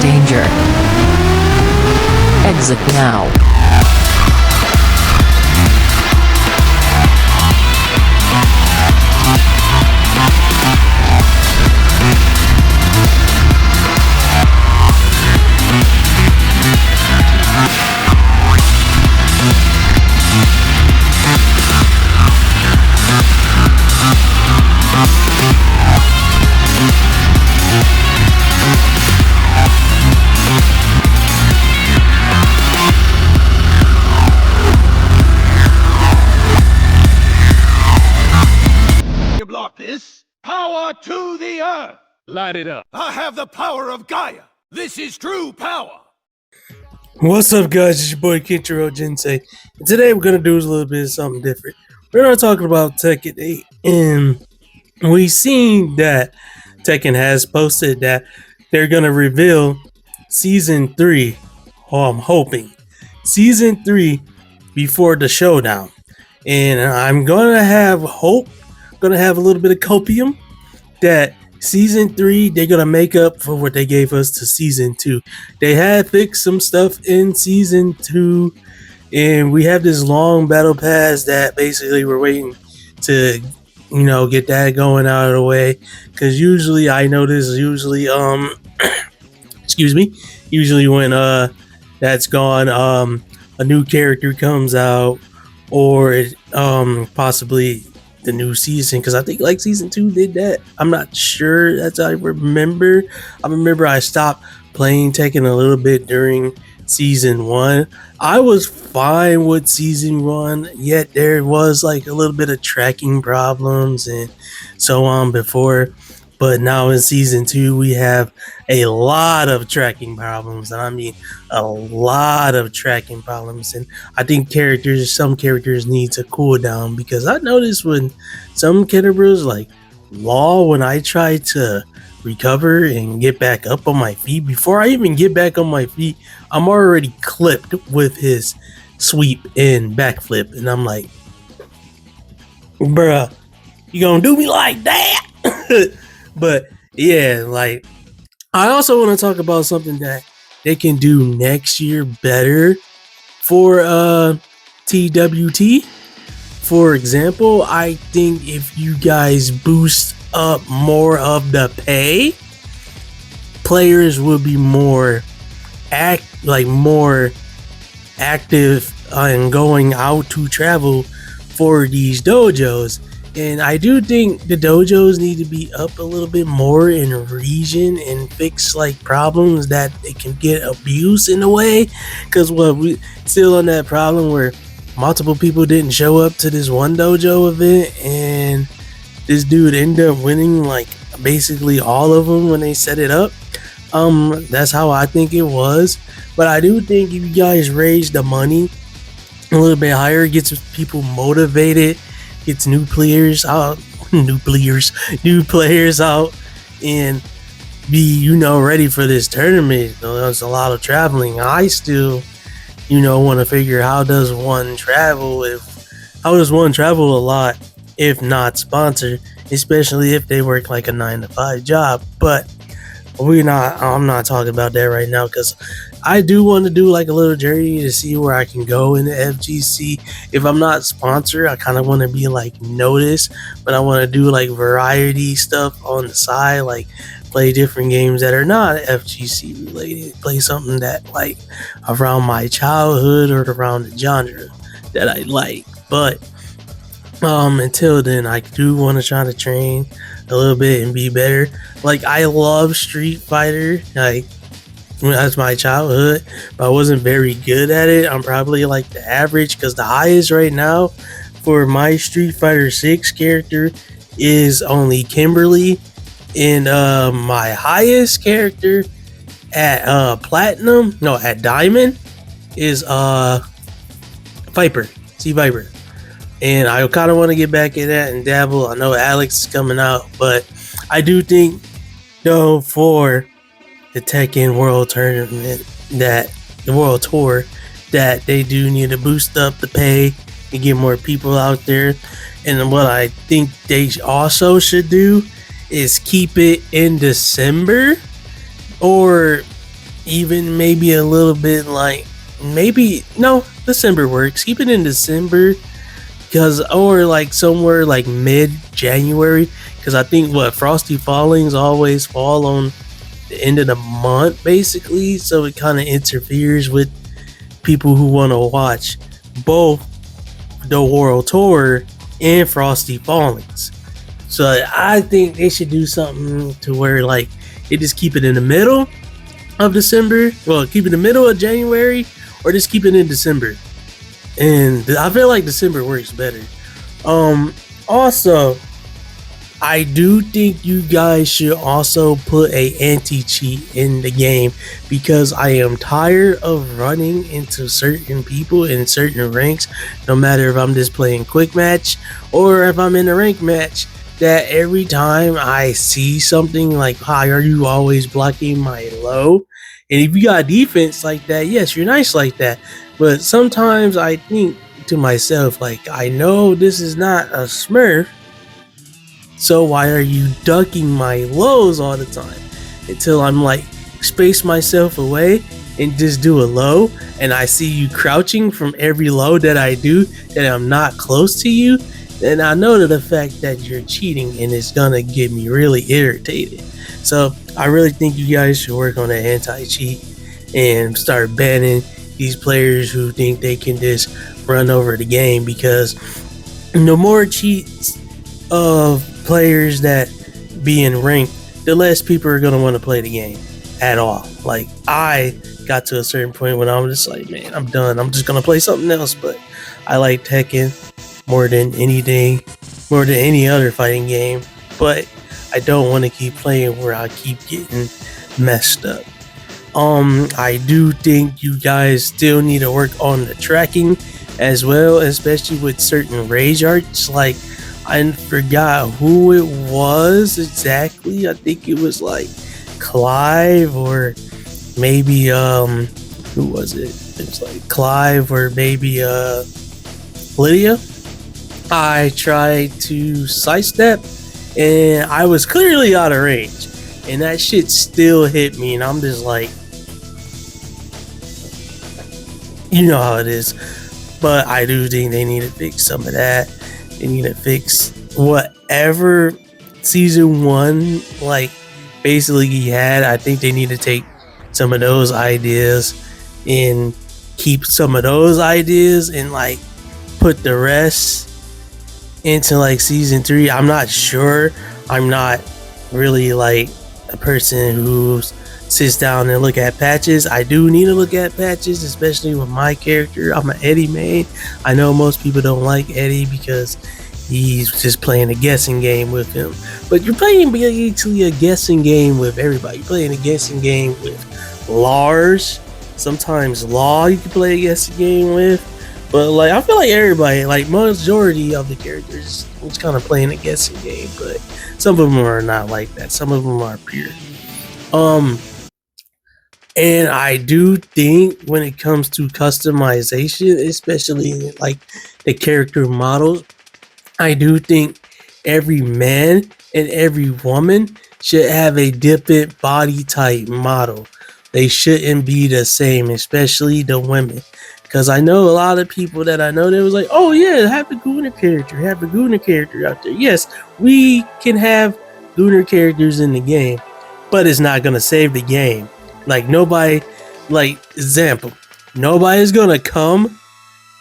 Danger. Exit now. This power to the earth. Light it up. I have the power of Gaia. This is true power. What's up, guys? It's your boy KenshiroJinsei, and today we're gonna do a little bit of something different. We're not talking about Tekken 8, and we seen that Tekken has posted that they're gonna reveal Season 3. Oh, I'm hoping Season 3 before the showdown, and I'm gonna have hope. Gonna have a little bit of copium that Season 3 they're gonna make up for what they gave us to Season 2. They had fixed some stuff in Season 2, and we have this long battle pass that basically we're waiting to get that going out of the way, because usually I notice excuse me, usually when that's gone, a new character comes out, or possibly the new season, because I think like Season 2 did that. I'm not sure. That's how I remember. I stopped playing Tekken a little bit during Season 1. I was fine with Season 1, yet there was like a little bit of tracking problems and so on before. But now in Season 2, we have a lot of tracking problems, and I mean a lot of tracking problems. And I think some characters need to cool down, because I noticed when some characters like Law, when I try to recover and get back up on my feet, before I even get back on my feet, I'm already clipped with his sweep and backflip, and I'm like, bruh, you gonna do me like that? But yeah, like, I also want to talk about something that they can do next year better for TWT. For example, I think if you guys boost up more of the pay, players will be more more active and going out to travel for these dojos. And I do think the dojos need to be up a little bit more in region and fix like problems that they can get abuse in a way. Because we still on that problem where multiple people didn't show up to this one dojo event, and this dude ended up winning like basically all of them when they set it up. That's how I think it was. But I do think if you guys raise the money a little bit higher, it gets people motivated, gets new players out, and be ready for this tournament. There's a lot of traveling. I still want to figure how does one travel a lot if not sponsored, especially if they work like a 9-to-5 job. But I'm not talking about that right now, because I do want to do like a little journey to see where I can go in the FGC. If I'm not sponsored, I kind of want to be like noticed, but I want to do like variety stuff on the side, like play different games that are not FGC related, play something that like around my childhood or around the genre that I like. But until then, I do want to try to train a little bit and be better. Like, I love Street Fighter, like that's my childhood, but I wasn't very good at it. I'm probably like the average, because the highest right now for my Street Fighter 6 character is only Kimberly, and my highest character at at Diamond is Viper, C-Viper. And I kind of want to get back in that and dabble. I know Alex is coming out, but I do think, though, for the Tekken World Tournament, the World Tour, that they do need to boost up the pay and get more people out there. And what I think they also should do is keep it in December, or even maybe a little bit like maybe no December works. Keep it in December because or like somewhere like mid January because I think what Frosty Fallings always fall on the end of the month basically, so it kind of interferes with people who want to watch both the World Tour and Frosty Fallings. So I think they should do something to where like they just keep it in the middle of December. Well, keep it in the middle of January, or just keep it in December. And I feel like December works better. Also, I do think you guys should also put a anti-cheat in the game because I am tired of running into certain people in certain ranks, no matter if I'm just playing quick match or if I'm in a rank match, that every time I see something like, "Hi, are you always blocking my low?" And if you got defense like that, yes, you're nice like that. But sometimes I think to myself, like, I know this is not a Smurf, so why are you ducking my lows all the time? Until I'm like space myself away and just do a low, and I see you crouching from every low that I do that I'm not close to you, then I know that the fact that you're cheating and it's gonna get me really irritated. So I really think you guys should work on that anti-cheat and start banning these players who think they can just run over the game, because the more cheats of players that be in rank, the less people are gonna want to play the game at all. Like I got to a certain point when I'm just like, man, I'm done. I'm just gonna play something else. But I like Tekken more than anything, more than any other fighting game. But I don't want to keep playing where I keep getting messed up. I do think you guys still need to work on the tracking as well, especially with certain rage arts. Like I forgot who it was exactly. I think it was like Clive or maybe who was it? It was like Clive or maybe Lydia. I tried to sidestep and I was clearly out of range, and that shit still hit me, and I'm just like, you know how it is. But I do think they need to fix some of that. They need to fix whatever season 1 like basically he had. I think they need to take some of those ideas and keep some of those ideas and like put the rest into like season 3. I'm not sure. I'm not really like a person who sits down and look at patches. I do need to look at patches, especially with my character. I'm an Eddie main. I know most people don't like Eddie because he's just playing a guessing game with him. But you're playing basically a guessing game with everybody. You're playing a guessing game with Lars. Sometimes Law you can play a guessing game with. But like I feel like everybody, like majority of the characters, is kind of playing a guessing game. But some of them are not like that. Some of them are pure. And I do think when it comes to customization, especially like the character models, I do think every man and every woman should have a different body type model. They shouldn't be the same, especially the women. Because I know a lot of people that I know, they was like, oh yeah, have a Gooner character out there. Yes, we can have Gooner characters in the game, but it's not going to save the game. Like nobody, like example, nobody's going to come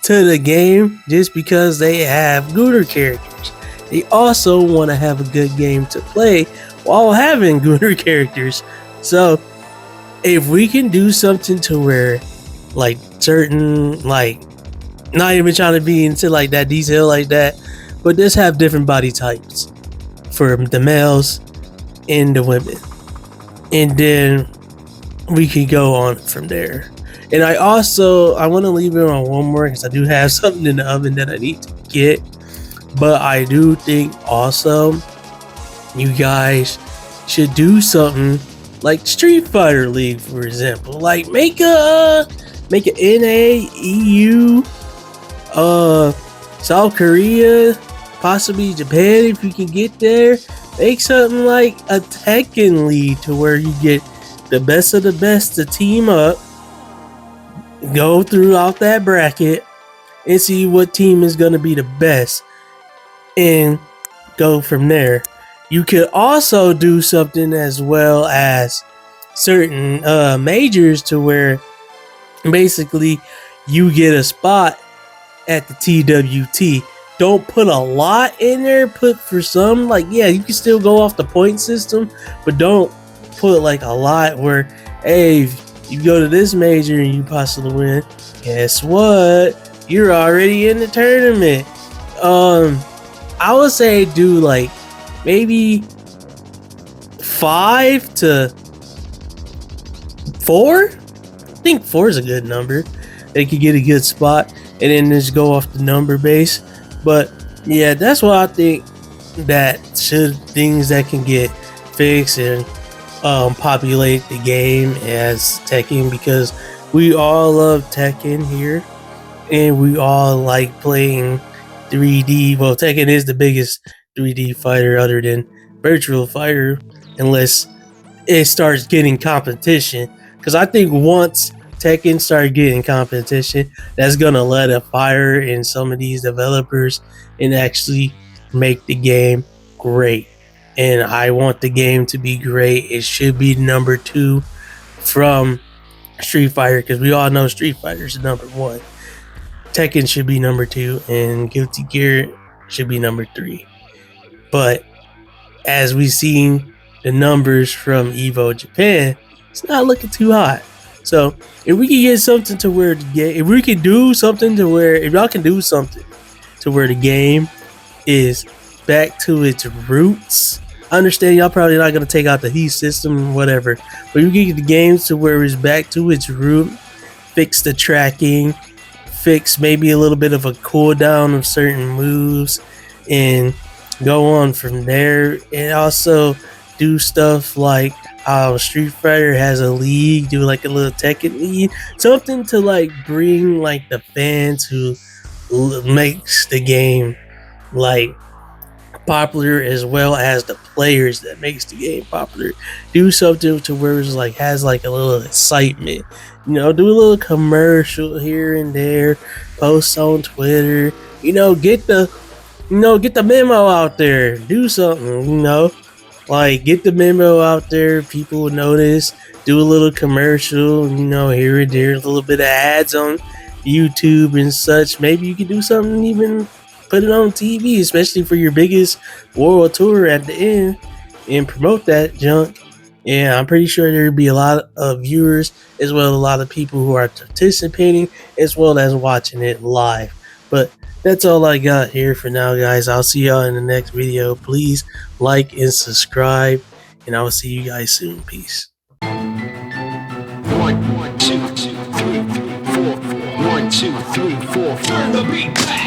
to the game just because they have Gooner characters. They also want to have a good game to play while having Gooner characters. So if we can do something to where like certain, like not even trying to be into like that detail like that, but just have different body types for the males and the women, and then we can go on from there. And I want to leave it on one more because I do have something in the oven that I need to get. But I do think also you guys should do something like Street Fighter League, for example. Like make a NA, EU, South Korea, possibly Japan if you can get there. Make something like a Tekken League to where you get the best of the best to team up, go throughout that bracket, and see what team is going to be the best, and go from there. You could also do something as well as certain majors to where basically you get a spot at the TWT. Don't put a lot in there. Put for some, like, yeah, you can still go off the point system, but don't put like a lot where, hey, if you go to this major and you possibly win, guess what? You're already in the tournament. I would say do like maybe 5 to 4. I think 4 is a good number. They could get a good spot and then just go off the number base. But yeah, that's what I think that things that can get fixed and populate the game as Tekken, because we all love Tekken here and we all like playing 3D. Well, Tekken is the biggest 3D fighter other than Virtual Fighter, unless it starts getting competition. Because I think once Tekken start getting competition, that's gonna let a fire in some of these developers and actually make the game great. And I want the game to be great. It should be number 2 from Street Fighter, because we all know Street Fighter is number 1. Tekken should be number 2, and Guilty Gear should be number 3. But as we've seen the numbers from Evo Japan, it's not looking too hot. So if we can get something to where if we can do something to where, if y'all can do something to where the game is back to its roots. I understand y'all probably not gonna take out the heat system or whatever, but you get the games to where it's back to its root, fix the tracking, fix maybe a little bit of a cooldown of certain moves, and go on from there. And also do stuff like how Street Fighter has a league, do like a little Tekken league, something to like bring like the fans who makes the game like popular, as well as the players that makes the game popular. Do something to where it's like has like a little excitement, you know, do a little commercial here and there, post on Twitter, you know, get the memo out there, do something, you know, like get the memo out there, people will notice, do a little commercial, you know, here and there, a little bit of ads on YouTube and such. Maybe you could do something, even put it on TV, especially for your biggest world tour at the end, and promote that junk. And I'm pretty sure there'd be a lot of viewers, as well as a lot of people who are participating, as well as watching it live. But that's all I got here for now, guys. I'll see y'all in the next video. Please like and subscribe, and I will see you guys soon. Peace. 1, 2, 3, 4. 1, 2, 3, 4. Turn the beat back.